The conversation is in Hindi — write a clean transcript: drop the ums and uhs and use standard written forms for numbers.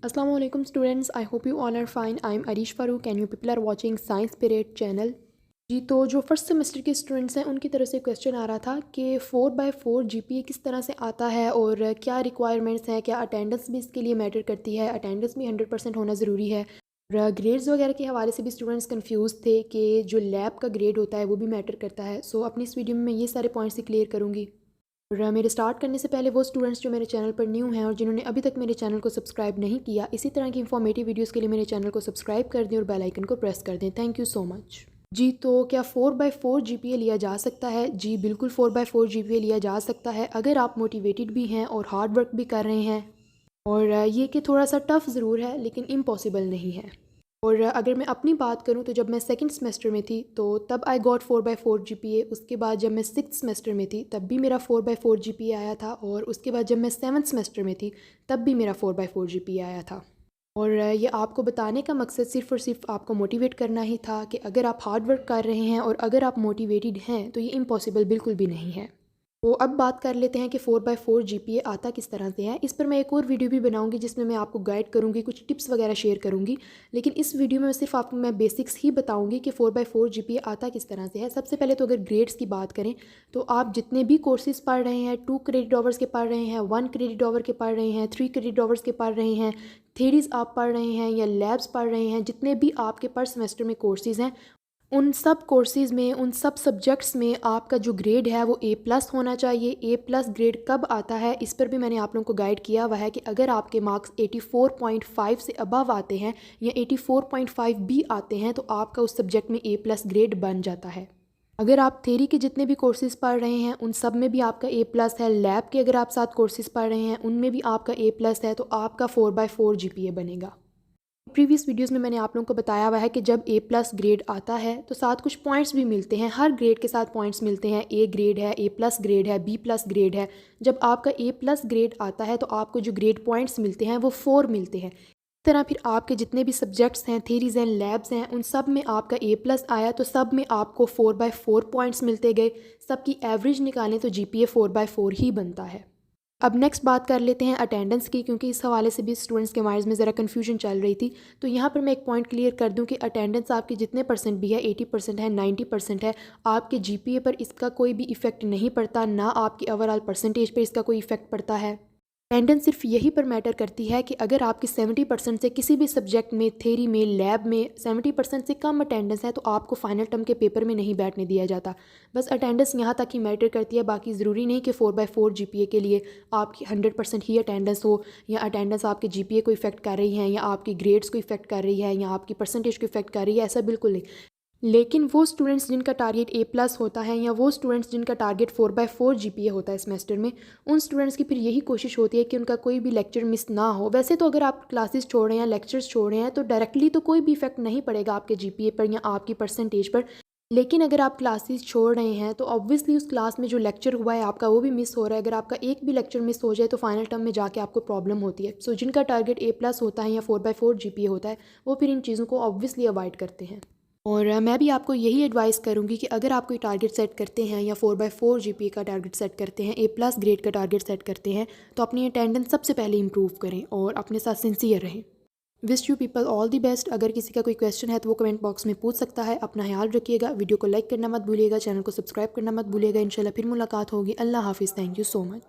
Assalamu alaikum students, I hope you all are fine. I am Arish Farooq and you people are watching Science Spirit channel. जी तो जो फर्स्ट सेमेस्टर के स्टूडेंट्स हैं उनकी तरफ से क्वेश्चन आ रहा था कि 4/4 जीपीए किस तरह से आता है और क्या रिक्वायरमेंट्स हैं, क्या अटेंडेंस भी इसके लिए मैटर करती है, अटेंडेंस भी 100% होना ज़रूरी है। और ग्रेड्स वगैरह के हवाले से भी स्टूडेंट्स कंफ्यूज थे कि जो लैब का ग्रेड होता है वो भी मैटर करता है। सो अपनी इस वीडियो में मैं ये सारे पॉइंट्स ही क्लियर करूँगी। और मेरे स्टार्ट करने से पहले वो स्टूडेंट्स जो मेरे चैनल पर न्यू हैं और जिन्होंने अभी तक मेरे चैनल को सब्सक्राइब नहीं किया, इसी तरह की इंफॉर्मेटिव वीडियोस के लिए मेरे चैनल को सब्सक्राइब कर दें और बेल आइकन को प्रेस कर दें। Thank you so much. जी तो क्या 4/4 जीपीए लिया जा सकता है? जी बिल्कुल 4/4 जीपीए लिया जा सकता है अगर आप मोटिवेटेड भी हैं और हार्ड वर्क भी कर रहे हैं। और ये कि थोड़ा सा टफ़ ज़रूर है लेकिन इम्पॉसिबल नहीं है। और अगर मैं अपनी बात करूं तो जब मैं सेकंड सेमेस्टर में थी तो तब आई गॉट 4/4 जीपीए। उसके बाद जब मैं सिक्स्थ सेमेस्टर में थी तब भी मेरा 4/4 जीपीए आया था। और उसके बाद जब मैं सेवन्थ सेमेस्टर में थी तब भी मेरा 4/4 जीपीए आया था। और ये आपको बताने का मकसद सिर्फ़ और सिर्फ आपको मोटिवेट करना ही था कि अगर आप हार्ड वर्क कर रहे हैं और अगर आप मोटिवेटेड हैं तो ये इम्पॉसिबल बिल्कुल भी नहीं है। तो अब बात कर लेते हैं कि 4/4 जीपीए आता किस तरह से है। इस पर मैं एक और वीडियो भी बनाऊंगी जिसमें मैं आपको गाइड करूंगी, कुछ टिप्स वगैरह शेयर करूंगी। लेकिन इस वीडियो में सिर्फ आपको मैं बेसिक्स ही बताऊंगी कि 4/4 जीपीए आता किस तरह से है। सबसे पहले तो अगर ग्रेड्स की बात करें तो आप जितने भी कोर्सेज पढ़ रहे हैं, 2 क्रेडिट आवर्स के पढ़ रहे हैं, 1 क्रेडिट आवर के पढ़ रहे हैं, 3 क्रेडिट आवर्स के पढ़ रहे हैं, थेरीज आप पढ़ रहे हैं या लैब्स पढ़ रहे हैं, जितने भी आपके पर सेमेस्टर में कोर्सेज़ हैं, उन सब कोर्सेज़ में, उन सब सब्जेक्ट्स में आपका जो ग्रेड है वो A+ होना चाहिए। A+ ग्रेड कब आता है इस पर भी मैंने आप लोगों को गाइड किया हुआ है कि अगर आपके मार्क्स 84.5 से अबव आते हैं या 84.5 भी आते हैं तो आपका उस सब्जेक्ट में A+ ग्रेड बन जाता है। अगर आप थ्योरी के जितने भी कोर्सेज़ पढ़ रहे हैं उन सब में भी आपका A+ है, लैब के अगर आप 7 कोर्सेज़ पढ़ रहे हैं उनमें भी आपका A+ है, तो आपका 4/4 जीपीए बनेगा। प्रीवियस वीडियोस में मैंने आप लोगों को बताया हुआ है कि जब A+ ग्रेड आता है तो साथ कुछ पॉइंट्स भी मिलते हैं। हर ग्रेड के साथ पॉइंट्स मिलते हैं। A ग्रेड है, A+ ग्रेड है, B+ ग्रेड है। जब आपका A+ ग्रेड आता है तो आपको जो ग्रेड पॉइंट्स मिलते हैं वो 4 मिलते हैं। इस तरह फिर आपके जितने भी सब्जेक्ट्स हैं, थीरीज़ हैं, लैब्स हैं, उन सब में आपका A+ आया तो सब में आपको 4/4 पॉइंट्स मिलते गए। सबकी एवरेज निकालें तो जीपीए 4/4 ही बनता है। अब नेक्स्ट बात कर लेते हैं अटेंडेंस की, क्योंकि इस हवाले से भी स्टूडेंट्स के माइंड्स में ज़रा कन्फ्यूजन चल रही थी। तो यहाँ पर मैं एक पॉइंट क्लियर कर दूँ कि अटेंडेंस आपके जितने परसेंट भी है, 80% है, 90% है, आपके जीपीए पर इसका कोई भी इफ़ेक्ट नहीं पड़ता, ना आपकी ओवरऑल परसेंटेज पर इसका कोई इफ़ेक्ट पड़ता है। अटेंडेंस सिर्फ यही पर मैटर करती है कि अगर आपकी 70% से किसी भी सब्जेक्ट में, थ्योरी में, लैब में 70% से कम अटेंडेंस है तो आपको फाइनल टर्म के पेपर में नहीं बैठने दिया जाता। बस अटेंडेंस यहाँ तक ही मैटर करती है। बाकी ज़रूरी नहीं कि 4/4 जीपीए के लिए आपकी 100% ही अटेंडेंस हो, या अटेंडेंस आपके जीपीए को इफेक्ट कर रही है, या आपकी ग्रेड्स को इफेक्ट कर रही है, या आपकी परसेंटेज को इफेक्ट कर रही है, ऐसा बिल्कुल नहीं। लेकिन वो स्टूडेंट्स जिनका टारगेट A+ होता है, या वो स्टूडेंट्स जिनका टारगेट 4/4 जीपीए होता है सेमेस्टर में, उन स्टूडेंट्स की फिर यही कोशिश होती है कि उनका कोई भी लेक्चर मिस ना हो। वैसे तो अगर आप क्लासेस छोड़ रहे हैं, लेक्चर्स छोड़ रहे हैं, तो डायरेक्टली तो कोई भी इफेक्ट नहीं पड़ेगा आपके जीपीए पर या आपकी परसेंटेज पर। लेकिन अगर आप क्लासेस छोड़ रहे हैं तो ऑब्वियसली उस क्लास में जो लेक्चर हुआ है आपका वो भी मिस हो रहा है। अगर आपका एक भी लेक्चर मिस हो जाए तो फाइनल टर्म में जाके आपको प्रॉब्लम होती है। सो जिनका टारगेट A+ होता है या 4/4 जीपीए होता है वो फिर इन चीज़ों को ऑब्वियसली अवॉइड करते हैं। और मैं भी आपको यही एडवाइस करूँगी कि अगर आप कोई टारगेट सेट करते हैं या 4/4 जीपीए का टारगेट सेट करते हैं, A+ ग्रेड का टारगेट सेट करते हैं, तो अपनी अटेंडेंस सबसे पहले इंप्रूव करें और अपने साथ सिंसियर रहें। Wish you people all the best. अगर किसी का कोई क्वेश्चन है तो वो कमेंट बॉक्स में पूछ सकता है। अपना ख्याल रखिएगा। वीडियो को लाइक करना मत भूलिएगा, चैनल को सब्सक्राइब करना मत भूलिएगा। इंशाल्लाह फिर मुलाकात होगी। अल्लाह हाफिज़। Thank you so much.